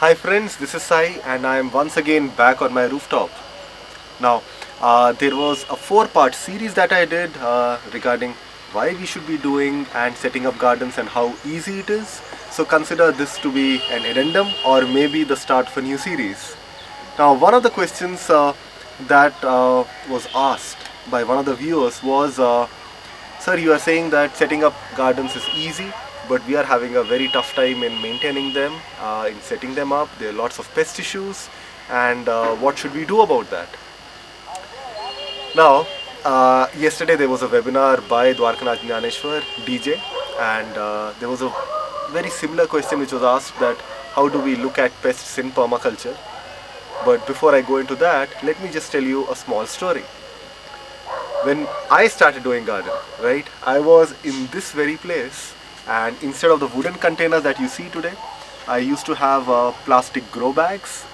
Hi friends, this is Sai and I am once again back on my rooftop. Now, there was a four-part series that I did regarding why we should be doing and setting up gardens and how easy it is. So consider this to be an addendum or maybe the start of a new series. Now, one of the questions that was asked by one of the viewers was, Sir, you are saying that setting up gardens is easy, but we are having a very tough time in maintaining them, in setting them up. There are lots of pest issues, and what should we do about that? Now, yesterday there was a webinar by Dwarkanath Jnaneshwar, DJ, and there was a very similar question which was asked that how do we look at pests in permaculture? But before I go into that, let me just tell you a small story. When I started doing garden, right, I was in this very place, and instead of the wooden containers that you see today, I used to have plastic grow bags,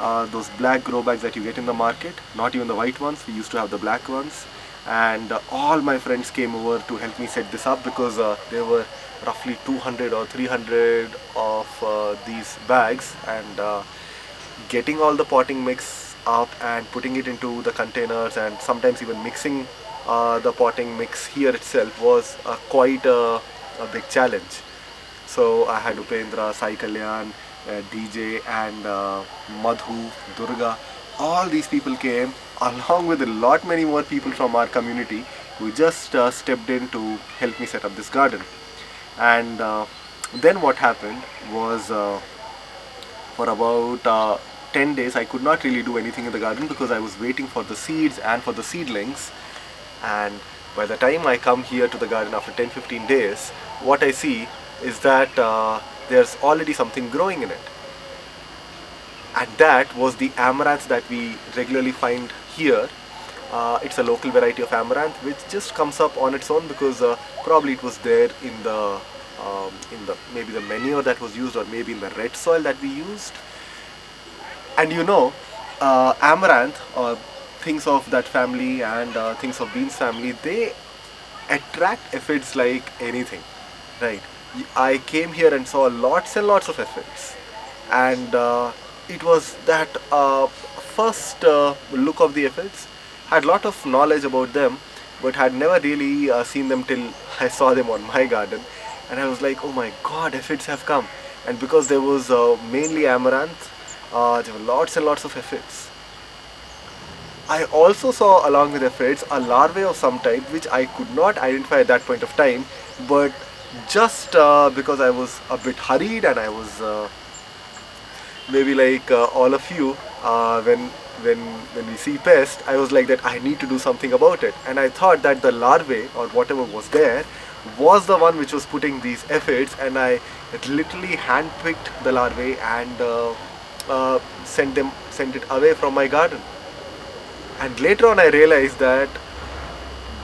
those black grow bags that you get in the market, not even the white ones, we used to have the black ones. And all my friends came over to help me set this up because there were roughly 200 or 300 of these bags, and getting all the potting mix up and putting it into the containers and sometimes even mixing the potting mix here itself was quite a big challenge. So I had Upendra, Sai Kalyan, DJ and Madhu, Durga. All these people came along with a lot many more people from our community who just stepped in to help me set up this garden. And then what happened was for about 10 days I could not really do anything in the garden because I was waiting for the seeds and for the seedlings. And by the time I come here to the garden after 10-15 days, what I see is that there's already something growing in it. And that was the amaranth that we regularly find here. It's a local variety of amaranth which just comes up on its own because probably it was there in the maybe the manure that was used, or maybe in the red soil that we used. And you know, amaranth or things of that family and things of beans family, they attract aphids like anything, right? I came here and saw lots and lots of aphids, and it was that first look of the aphids. Had lot of knowledge about them, but had never really seen them till I saw them on my garden, and I was like, oh my god, aphids have come. And because there was mainly amaranth, there were lots and lots of aphids. I also saw along with aphids a larvae of some type which I could not identify at that point of time, but just because I was a bit hurried and I was maybe like all of you, when we see pest, I was like that I need to do something about it, and I thought that the larvae or whatever was there was the one which was putting these aphids, and I literally handpicked the larvae and sent it away from my garden. And later on I realized that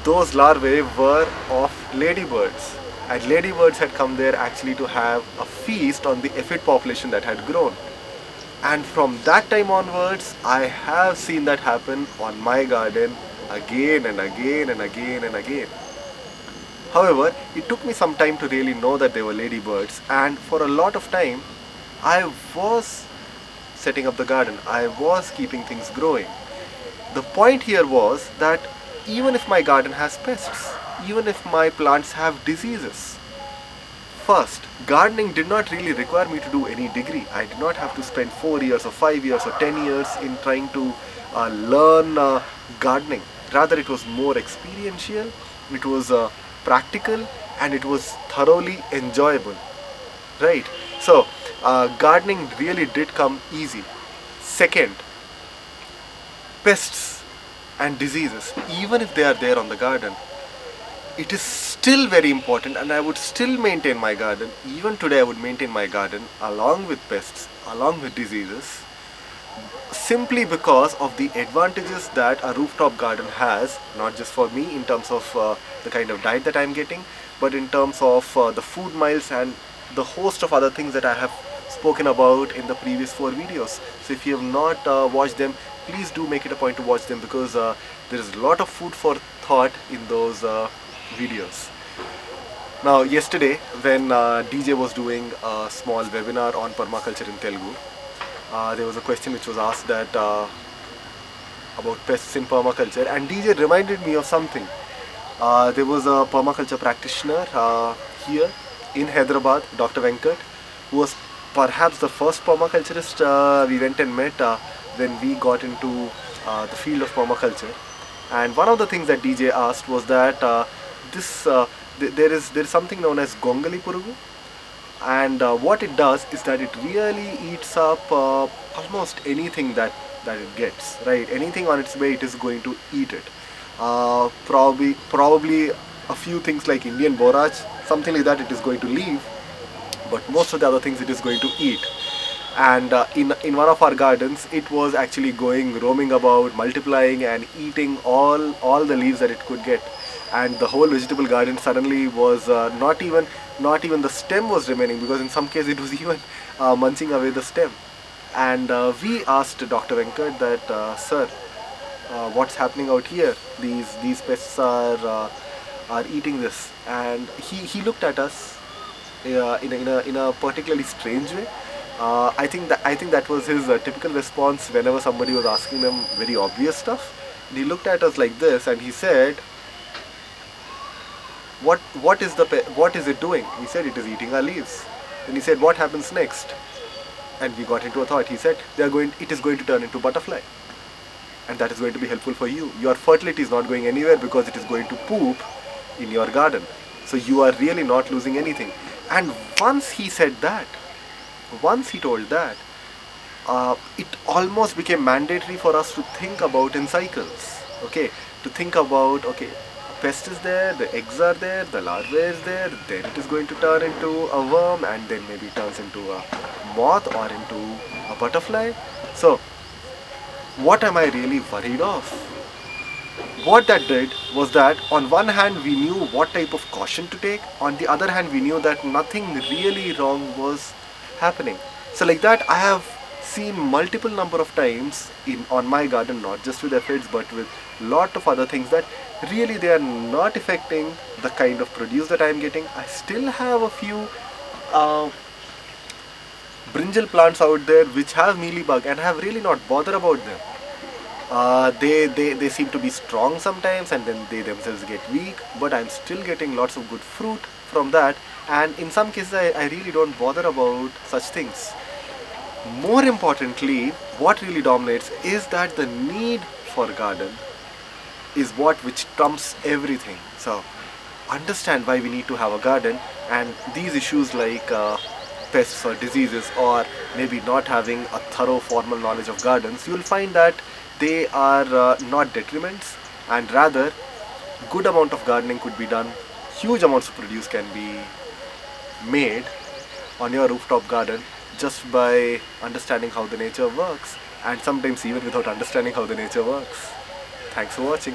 those larvae were of ladybirds, and ladybirds had come there actually to have a feast on the aphid population that had grown. And from that time onwards, I have seen that happen on my garden again and again and again and again. However, it took me some time to really know that they were ladybirds, and for a lot of time I was setting up the garden, I was keeping things growing. The point here was that even if my garden has pests, even if my plants have diseases, first, gardening did not really require me to do any degree. I did not have to spend 4 years or 5 years or 10 years in trying to learn gardening. Rather, it was more experiential, it was practical, and it was thoroughly enjoyable. Right? So, gardening really did come easy. Second, pests and diseases, even if they are there on the garden, it is still very important, and I would still maintain my garden. Even today I would maintain my garden along with pests, along with diseases, simply because of the advantages that a rooftop garden has, not just for me in terms of the kind of diet that I'm getting, but in terms of the food miles and the host of other things that I have spoken about in the previous 4 videos. So if you have not watched them, please do make it a point to watch them, because there is a lot of food for thought in those videos. Now yesterday when DJ was doing a small webinar on permaculture in Telugu, there was a question which was asked that about pests in permaculture, and DJ reminded me of something. There was a permaculture practitioner here in Hyderabad, Dr. Venkat, who was perhaps the first permaculturist we went and met when we got into the field of permaculture. And one of the things that DJ asked was that this there is something known as Gongali Purugu, and what it does is that it really eats up almost anything that it gets, right? Anything on its way, it is going to eat it. Probably a few things like Indian borage, something like that, it is going to leave, but most of the other things it is going to eat. And in one of our gardens, it was actually going roaming about, multiplying and eating all the leaves that it could get. And the whole vegetable garden suddenly was not even the stem was remaining, because in some case it was even munching away the stem. And we asked Dr. Venkat that, sir, what's happening out here? These pests are eating this. And he looked at us in a particularly strange way. I think that was his typical response whenever somebody was asking him very obvious stuff. And he looked at us like this and he said, what is it doing? We said it is eating our leaves. Then he said, what happens next? And we got into a thought. He said, it is going to turn into butterfly, and that is going to be helpful for you. Your fertility is not going anywhere because it is going to poop in your garden. So you are really not losing anything. And once he said that, once he told that, it almost became mandatory for us to think about in cycles. Okay, to think about, okay, pest is there, the eggs are there, the larvae is there, then it is going to turn into a worm, and then maybe turns into a moth or into a butterfly. So what am I really worried of? What that did was that on one hand we knew what type of caution to take, on the other hand we knew that nothing really wrong was happening. So like that, I have seen multiple number of times on my garden, not just with aphids but with lot of other things, that really they are not affecting the kind of produce that I am getting. I still have a few brinjal plants out there which have mealybug, and I have really not bothered about them. They seem to be strong sometimes, and then they themselves get weak, but I'm still getting lots of good fruit from that. And in some cases I really don't bother about such things. More importantly, what really dominates is that the need for garden is which trumps everything. So understand why we need to have a garden, and these issues like pests or diseases, or maybe not having a thorough formal knowledge of gardens, you will find that they are not detriments, and rather good amount of gardening could be done. Huge amounts of produce can be made on your rooftop garden just by understanding how the nature works, and sometimes even without understanding how the nature works. Thanks for watching.